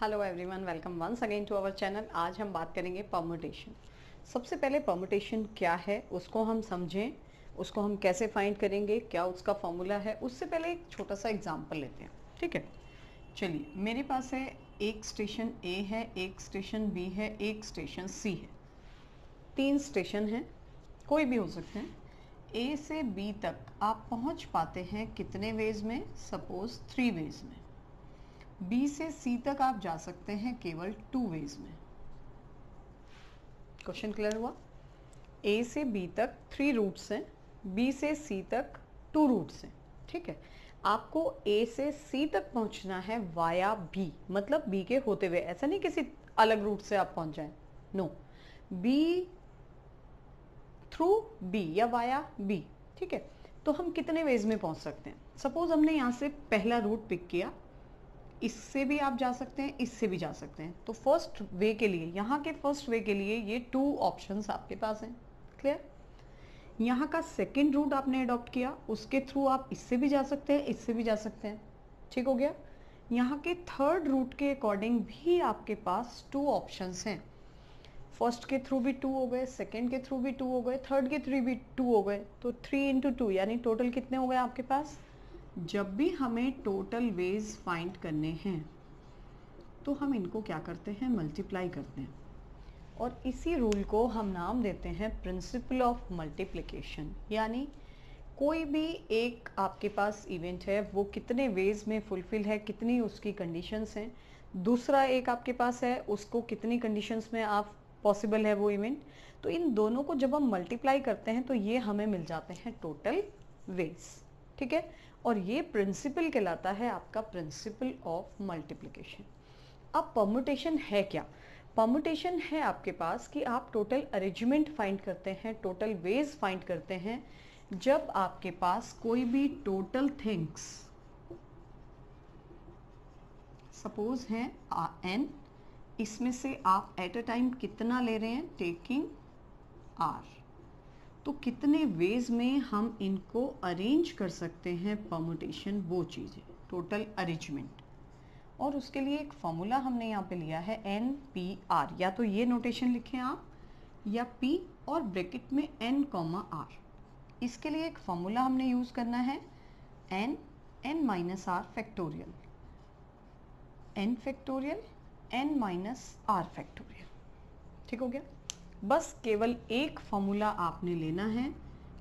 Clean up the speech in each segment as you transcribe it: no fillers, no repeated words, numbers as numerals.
Hello everyone, welcome once again to our channel. आज हम बात करेंगे परम्यूटेशन। सबसे पहले परम्यूटेशन क्या है उसको हम समझें, उसको हम कैसे फाइंड करेंगे, क्या उसका फॉर्मूला है। उससे पहले एक छोटा सा एग्जांपल लेते हैं, ठीक है। चलिए, मेरे पास है एक स्टेशन ए है, एक स्टेशन बी है, एक स्टेशन सी है। 3 स्टेशन हैं, कोई भी हो सकते हैं। ए से बी तक आप पहुंच पाते हैं कितने वेज में? सपोज 3 वेज में। बी से सी तक आप जा सकते हैं केवल 2 वेज में। क्वेश्चन क्लियर हुआ? ए से बी तक 3 रूट्स हैं, बी से सी तक 2 रूट्स हैं, ठीक है। आपको ए से सी तक पहुंचना है वाया बी, मतलब बी के होते हुए, ऐसा नहीं किसी अलग रूट से आप पहुंच जाएं, नो, बी थ्रू बी या वाया बी, ठीक है। तो हम कितने वेज में पहुंच सकते हैं? सपोज हमने यहाँ से पहला रूट पिक किया, इससे भी आप जा सकते हैं, इससे भी जा सकते हैं। तो फर्स्ट वे के लिए, यहाँ के फर्स्ट वे के लिए ये 2 ऑप्शंस आपके पास हैं। क्लियर? यहाँ का सेकंड रूट आपने अडॉप्ट किया, उसके थ्रू आप इससे भी जा सकते हैं, इससे भी जा सकते हैं, ठीक हो गया। यहाँ के थर्ड रूट के अकॉर्डिंग भी आपके पास 2 ऑप्शंस हैं। फर्स्ट के थ्रू भी 2 हो गए, सेकेंड के थ्रू भी 2 हो गए, थर्ड के थ्रू भी 2 हो गए, तो 3 इंटू 2 यानी टोटल कितने हो गए आपके पास? जब भी हमें टोटल वेज फाइंड करने हैं तो हम इनको क्या करते हैं? मल्टीप्लाई करते हैं। और इसी रूल को हम नाम देते हैं प्रिंसिपल ऑफ मल्टीप्लिकेशन। यानी कोई भी एक आपके पास इवेंट है, वो कितने वेज में फुलफिल है, कितनी उसकी कंडीशंस हैं। दूसरा एक आपके पास है, उसको कितनी कंडीशंस में आप पॉसिबल है वो इवेंट। तो इन दोनों को जब हम मल्टीप्लाई करते हैं तो ये हमें मिल जाते हैं टोटल वेज, ठीक है। और ये प्रिंसिपल कहलाता है आपका प्रिंसिपल ऑफ मल्टीप्लिकेशन। अब परम्यूटेशन है क्या? परम्यूटेशन है आपके पास कि आप टोटल अरेंजमेंट फाइंड करते हैं, टोटल वेज फाइंड करते हैं जब आपके पास कोई भी टोटल थिंग्स सपोज है n, इसमें से आप एट अ टाइम कितना ले रहे हैं? Taking r। तो कितने वेज में हम इनको अरेंज कर सकते हैं परम्यूटेशन, वो चीज़ है टोटल अरेंजमेंट। और उसके लिए एक फॉर्मूला हमने यहाँ पे लिया है NPR, या तो ये नोटेशन लिखें आप, या P और ब्रैकेट में N, R। इसके लिए एक फॉर्मूला हमने यूज़ करना है N minus R factorial, N factorial, N minus R factorial, ठीक हो गया। बस केवल एक फॉर्मूला आपने लेना है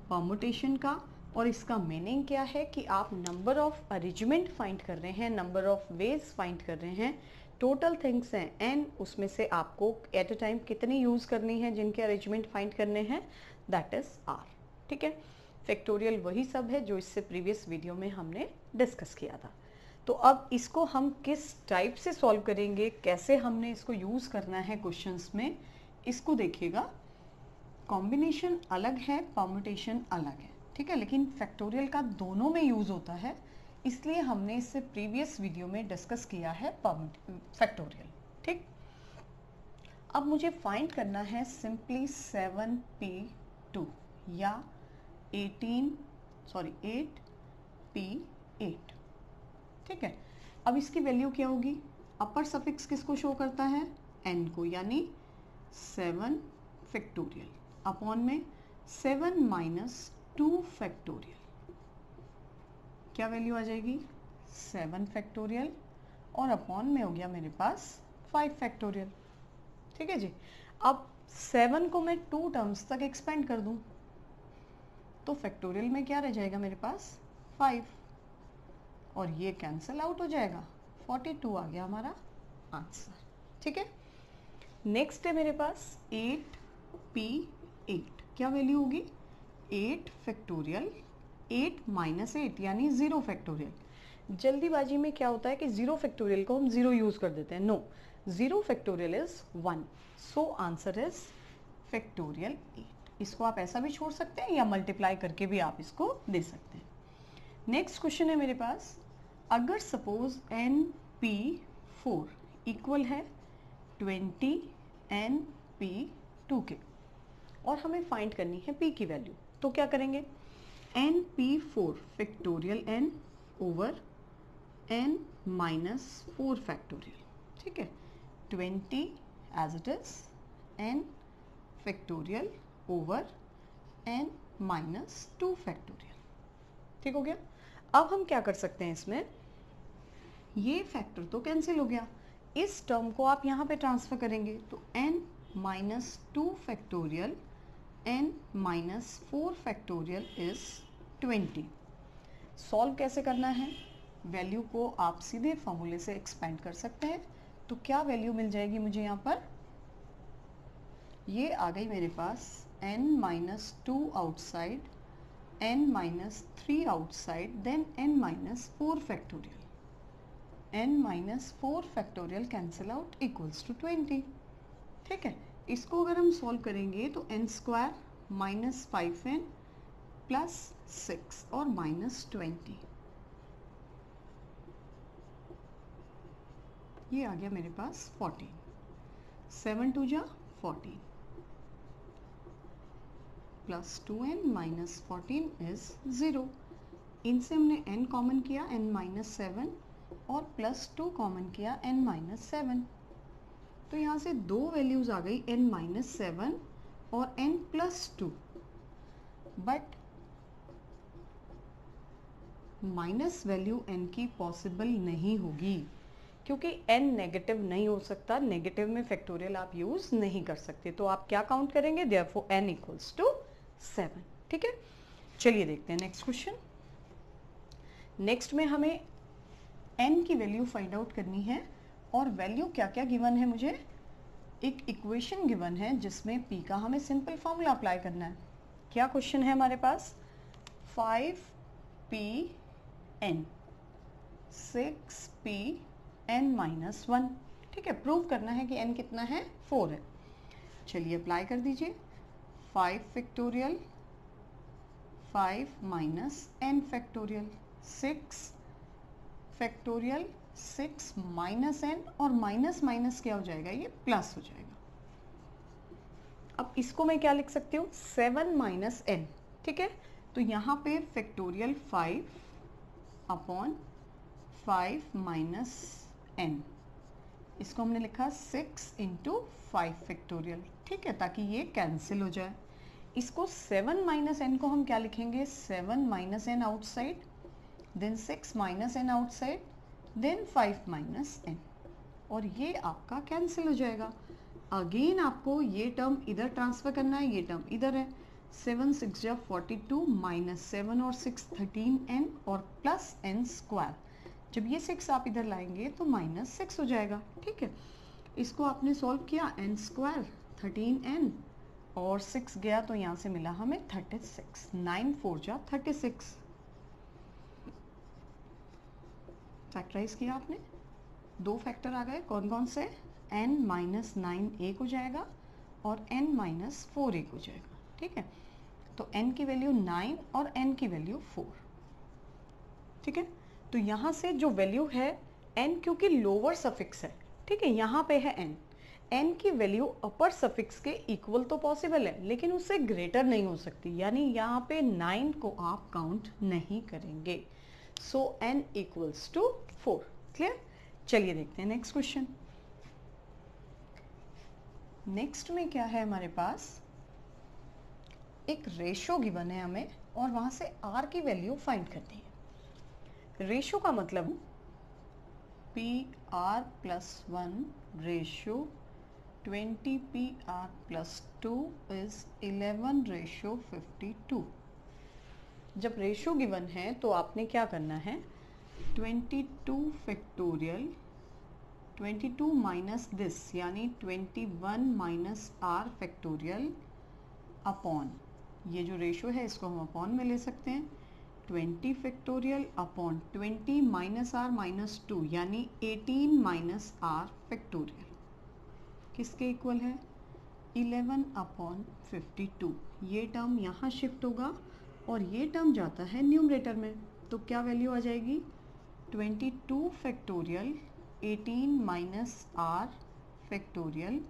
परम्यूटेशन का, और इसका मीनिंग क्या है कि आप नंबर ऑफ अरेंजमेंट फाइंड कर रहे हैं, नंबर ऑफ वेज फाइंड कर रहे हैं। टोटल थिंग्स हैं n, उसमें से आपको एट अ टाइम कितनी यूज़ करनी है जिनके अरेंजमेंट फाइंड करने हैं, दैट इज r, ठीक है। फैक्टोरियल वही सब है जो इससे प्रीवियस वीडियो में हमने डिस्कस किया था। तो अब इसको हम किस टाइप से सॉल्व करेंगे, कैसे हमने इसको यूज़ करना है क्वेश्चंस में, इसको देखिएगा। कॉम्बिनेशन अलग है, परम्यूटेशन अलग है, ठीक है, लेकिन फैक्टोरियल का दोनों में यूज़ होता है, इसलिए हमने इससे प्रीवियस वीडियो में डिस्कस किया है फैक्टोरियल, ठीक। अब मुझे फाइंड करना है सिंपली 7p2 या 8p8, ठीक है। अब इसकी वैल्यू क्या होगी? अपर सफिक्स किसको शो करता है? n को, यानी 7 फैक्टोरियल अपॉन में 7 माइनस 2 फैक्टोरियल, क्या वैल्यू आ जाएगी? 7 फैक्टोरियल, और अपॉन में हो गया मेरे पास 5 फैक्टोरियल, ठीक है जी। अब 7 को मैं 2 टर्म्स तक एक्सपेंड कर दूं तो फैक्टोरियल में क्या रह जाएगा मेरे पास? 5, और ये कैंसिल आउट हो जाएगा, 42 आ गया हमारा आंसर, ठीक है। नेक्स्ट है मेरे पास 8p8, क्या वैल्यू होगी? 8 फैक्टोरियल, 8 माइनस 8 यानी 0 फैक्टोरियल। जल्दीबाजी में क्या होता है कि 0 फैक्टोरियल को हम 0 यूज कर देते हैं, no, 0 factorial is 1, so answer is factorial 8। इसको आप ऐसा भी छोड़ सकते हैं या मल्टीप्लाई करके भी आप इसको दे सकते हैं। नेक्स्ट क्वेश्चन है मेरे पास, अगर सपोज NP4 इक्वल है 20 NP2 के, और हमें फाइंड करनी है P की वैल्यू, तो क्या करेंगे? NP4 factorial N over N minus 4 factorial, ठीक ठीक है, 20 as it is n factorial over n minus 2 factorial. ठीक हो गया। अब हम क्या कर सकते हैं, इसमें ये फैक्टर तो कैंसिल हो गया, इस टर्म को आप यहाँ पे ट्रांसफर करेंगे तो n minus 2 factorial n minus 4 factorial is 20। Solve कैसे करना है, वैल्यू को आप सीधे फॉर्मूले से एक्सपेंड कर सकते हैं। तो क्या वैल्यू मिल जाएगी मुझे यहाँ पर, ये आ गई मेरे पास n minus 2 outside, n minus 3 outside, then n minus 4 factorial, n minus 4 factorial cancel out equals to 20। ठीक है, इसको अगर हम सॉल्व करेंगे तो n square minus 5n plus 6 और माइनस 20, ये आ गया मेरे पास 14, 7 2 जा 14 प्लस 2n माइनस 14 इज 0। इनसे हमने n कॉमन किया, n माइनस 7 और प्लस 2 कॉमन किया, n माइनस 7। तो यहाँ से दो वैल्यूज आ गई, n माइनस 7 और n plus 2, but minus value n की पॉसिबल नहीं होगी क्योंकि n नेगेटिव नहीं हो सकता, नेगेटिव में फैक्टोरियल आप यूज नहीं कर सकते। तो आप क्या काउंट करेंगे, देयरफॉर n इक्वल्स टू 7। ठीक है, चलिए देखते हैं नेक्स्ट क्वेश्चन। नेक्स्ट में हमें n की वैल्यू फाइंड आउट करनी है और वैल्यू क्या क्या गिवन है, मुझे एक इक्वेशन गिवन है जिसमें p का हमें सिंपल फॉर्मूला अप्लाई करना है। क्या क्वेश्चन है हमारे पास, 5pn 6pn माइनस 1। ठीक है, प्रूव करना है कि n कितना है, 4 है। चलिए अप्लाई कर दीजिए, 5 factorial 5 minus n factorial 6 factorial 6 minus n, और माइनस माइनस क्या हो जाएगा, ये प्लस हो जाएगा। अब इसको मैं क्या लिख सकती हूँ, 7 माइनस n। ठीक है, तो यहाँ पे फैक्टोरियल 5 अपॉन 5 माइनस n, इसको हमने लिखा 6 इंटू 5 फैक्टोरियल। ठीक है, ताकि ये कैंसिल हो जाए। इसको 7 माइनस n को हम क्या लिखेंगे, 7 minus n outside, then 6 minus n outside, then 5 minus n, और ये आपका कैंसिल हो जाएगा। अगेन आपको ये टर्म इधर ट्रांसफर करना है, ये टर्म इधर है, 7 6 जा 42 माइनस 7 और 6 13n और प्लस n स्क्वायर। जब ये 6 आप इधर लाएंगे तो माइनस 6 हो जाएगा। ठीक है, इसको आपने सॉल्व किया, n स्क्वायर 13n और 6 गया तो यहाँ से मिला हमें 36, 9 4 जा 36। फैक्टराइज किया आपने, दो फैक्टर आ गए, कौन कौन से, n माइनस 9 एक हो जाएगा और n माइनस 4 एक हो जाएगा। ठीक है, तो n की वैल्यू 9 और n की वैल्यू 4। ठीक है, तो यहाँ से जो वैल्यू है n, क्योंकि लोअर सफिक्स है, ठीक है, यहाँ पे है n की वैल्यू अपर सफिक्स के इक्वल तो पॉसिबल है लेकिन उससे ग्रेटर नहीं हो सकती, यानी यहाँ पे 9 को आप काउंट नहीं करेंगे। सो n इक्वल्स टू 4। क्लियर, चलिए देखते हैं नेक्स्ट क्वेश्चन। नेक्स्ट में क्या है हमारे पास, एक रेशो गिवन है हमें और वहां से r की वैल्यू फाइंड करनी है। रेशो का मतलब PR plus 1 ratio 20PR plus 2 is 11:52। जब रेशो गिवन है तो आपने क्या करना है, 22 फैक्टोरियल 22 माइनस दिस यानी 21 माइनस r फैक्टोरियल अपॉन, ये जो रेशो है इसको हम अपॉन में ले सकते हैं, 20 factorial upon 20 minus r minus 2 यानी 18 माइनस r फैक्टोरियल, किसके इक्वल है, 11 अपॉन 52। ये टर्म यहाँ शिफ्ट होगा और ये टर्म जाता है न्यूमरेटर में, तो क्या वैल्यू आ जाएगी, 22 factorial 18 minus r factorial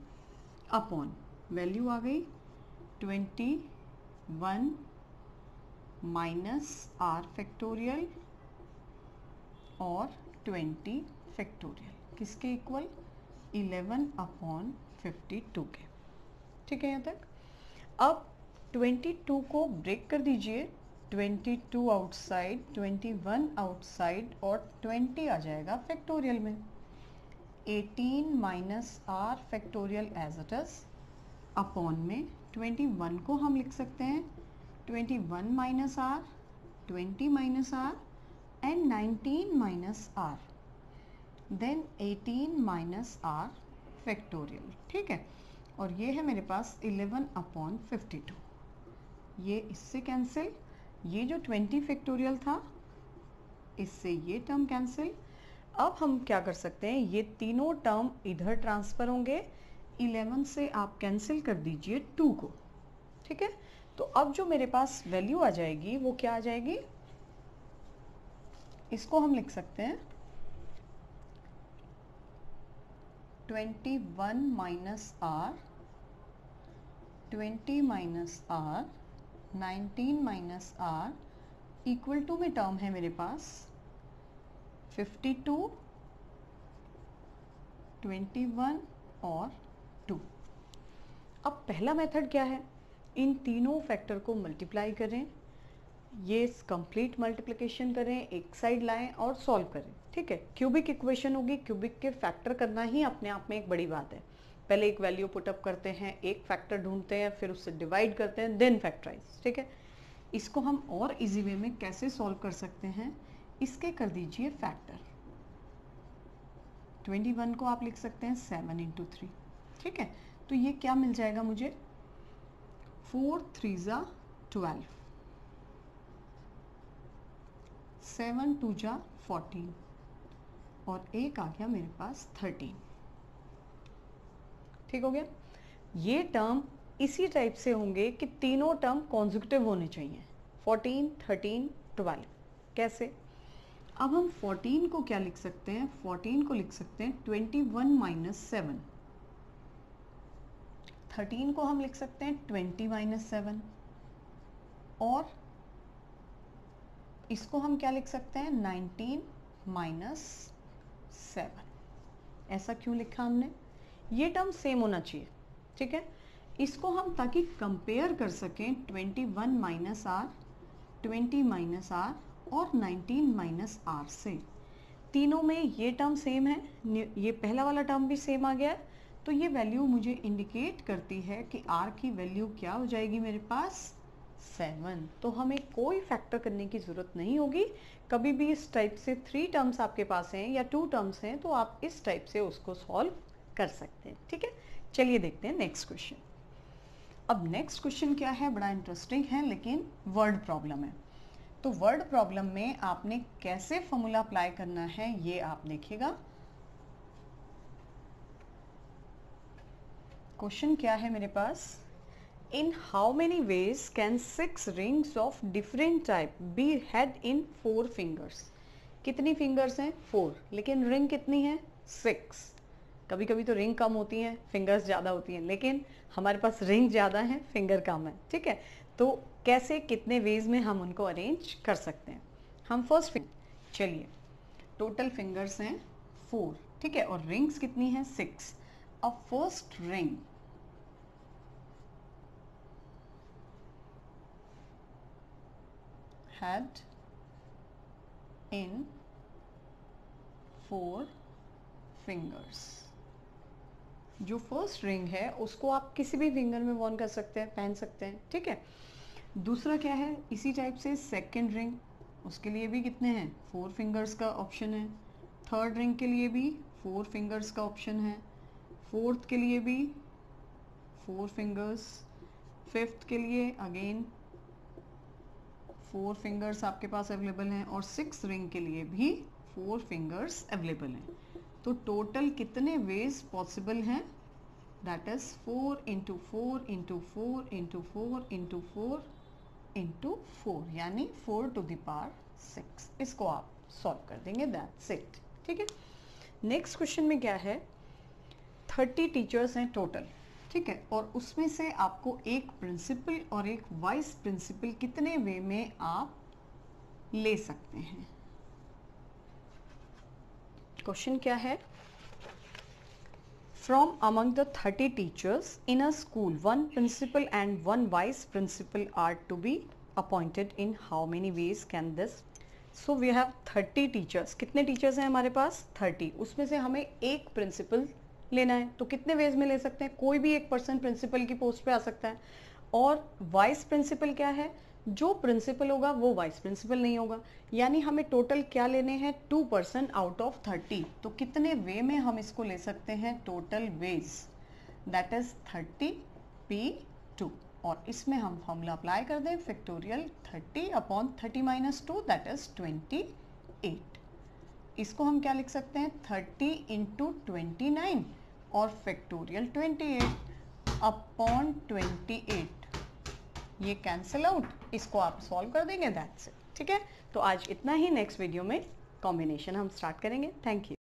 upon value आ गई 21 माइनस r फैक्टोरियल और 20 फैक्टोरियल, किसके इक्वल, 11/52 के। ठीक है यहाँ तक। अब 22 को ब्रेक कर दीजिए, 22 आउटसाइड, 21 आउटसाइड और 20 आ जाएगा फैक्टोरियल में। 18 minus r factorial as it is upon में 21 को हम लिख सकते हैं 21 minus r, 20 minus r and 19 minus r, then 18 minus r factorial. ठीक है, और ये है मेरे पास 11/52। ये इससे कैंसिल, ये जो 20 फैक्टोरियल था इससे ये टर्म कैंसिल। अब हम क्या कर सकते हैं, ये तीनों टर्म इधर ट्रांसफर होंगे, 11 से आप कैंसिल कर दीजिए 2 को। ठीक है, तो अब जो मेरे पास वैल्यू आ जाएगी वो क्या आ जाएगी, इसको हम लिख सकते हैं 21 minus r, 20 minus r, 19 minus r equal to में टर्म है मेरे पास 52, 21 और 2। अब पहला मेथड क्या है, इन तीनों फैक्टर को मल्टीप्लाई करें, ये कंप्लीट मल्टीप्लिकेशन करें, एक साइड लाएं और सॉल्व करें। ठीक है, क्यूबिक इक्वेशन होगी, क्यूबिक के फैक्टर करना ही अपने आप में एक बड़ी बात है। पहले एक वैल्यू पुटअप करते हैं, एक फैक्टर ढूंढते हैं, फिर उससे डिवाइड करते हैं, देन फैक्टराइज। ठीक है, इसको हम और इजी वे में कैसे सॉल्व कर सकते हैं, इसके कर दीजिए फैक्टर। 21 को आप लिख सकते हैं 7 × 3। ठीक है, तो ये क्या मिल जाएगा मुझे, 4 3 × 12, 7 2 × 14 और एक आ गया मेरे पास 13। ठीक हो गया। ये टर्म इसी टाइप से होंगे कि तीनों टर्म कॉन्जिक्यूटिव होने चाहिए, 14 13 12। कैसे, अब हम 14 को क्या लिख सकते हैं, 14 को लिख सकते हैं 21 माइनस 7, 13 को हम लिख सकते हैं 20 माइनस 7 और इसको हम क्या लिख सकते हैं 19 माइनस 7। ऐसा क्यों लिखा हमने, ये टर्म सेम होना चाहिए। ठीक है, इसको हम ताकि कंपेयर कर सकें 21 माइनस आर, 20 माइनस आर और 19 माइनस आर से, तीनों में ये टर्म सेम है, ये पहला वाला टर्म भी सेम आ गया है, तो ये वैल्यू मुझे इंडिकेट करती है कि आर की वैल्यू क्या हो जाएगी मेरे पास 7। तो हमें कोई फैक्टर करने की ज़रूरत नहीं होगी। कभी भी इस टाइप से 3 टर्म्स आपके पास हैं या 2 टर्म्स हैं तो आप इस टाइप से उसको सॉल्व कर सकते हैं। ठीक है, चलिए देखते हैं नेक्स्ट क्वेश्चन। अब नेक्स्ट क्वेश्चन क्या है, बड़ा इंटरेस्टिंग है लेकिन वर्ड प्रॉब्लम है। तो वर्ड प्रॉब्लम में आपने कैसे फॉर्मूला अप्लाई करना है ये आप देखिएगा। क्वेश्चन क्या है मेरे पास, in how many ways can 6 rings of different type be had in 4 fingers. कितनी फिंगर्स हैं 4, लेकिन रिंग कितनी है 6। कभी कभी तो रिंग कम होती हैं, फिंगर्स ज़्यादा होती हैं, लेकिन हमारे पास रिंग ज़्यादा है, फिंगर कम है। ठीक है, तो कैसे कितने वेज में हम उनको अरेंज कर सकते हैं। हम फर्स्ट चलिए, टोटल फिंगर्स हैं 4, ठीक है, और रिंग्स कितनी हैं 6। अब first ring had in 4 fingers। जो फर्स्ट रिंग है उसको आप किसी भी फिंगर में वॉन कर सकते हैं, पहन सकते हैं। ठीक है, दूसरा क्या है इसी टाइप से सेकंड रिंग, उसके लिए भी कितने हैं 4 फिंगर्स का ऑप्शन है। थर्ड रिंग के लिए भी 4 फिंगर्स का ऑप्शन है। फोर्थ के लिए भी 4 फिंगर्स। फिफ्थ के लिए अगेन 4 फिंगर्स आपके पास अवेलेबल हैं और 6 रिंग के लिए भी 4 फिंगर्स अवेलेबल हैं। तो टोटल कितने वेज पॉसिबल हैं, दैट इज 4 × 4 × 4 × 4 × 4 × 4 यानी 4 to the power 6। इसको आप सॉल्व कर देंगे, दैट्स इट। ठीक है, नेक्स्ट क्वेश्चन में क्या है, 30 टीचर्स हैं टोटल। ठीक है, और उसमें से आपको एक प्रिंसिपल और एक वाइस प्रिंसिपल कितने वे में आप ले सकते हैं। क्वेश्चन क्या है, from among the 30 teachers in a school, one principal and one vice principal are to be appointed. In how many ways can this? So we have 30 teachers. कितने टीचर्स हैं हमारे पास? 30. उसमें से हमें एक प्रिंसिपल लेना है, तो कितने वेज में ले सकते हैं? कोई भी एक पर्सन प्रिंसिपल की पोस्ट पे आ सकता है. और वाइस प्रिंसिपल क्या है? जो प्रिंसिपल होगा वो वाइस प्रिंसिपल नहीं होगा. यानी हमें टोटल क्या लेने हैं? 2 पर्सन आउट ऑफ 30. तो कितने वे में हम इसको ले सकते हैं? Total ways, that is 30p2. और इसमें हम फॉर्मूला अप्लाई कर दें, factorial 30 upon 30 minus 2, that is 28. इसको हम क्या लिख सकते हैं? 30 इंटू 29 और फैक्टोरियल 28 अपॉन 28. ये कैंसिल आउट, इसको आप सॉल्व कर देंगे, दैट्स इट. ठीक है, तो आज इतना ही. नेक्स्ट वीडियो में कॉम्बिनेशन हम स्टार्ट करेंगे. Thank you.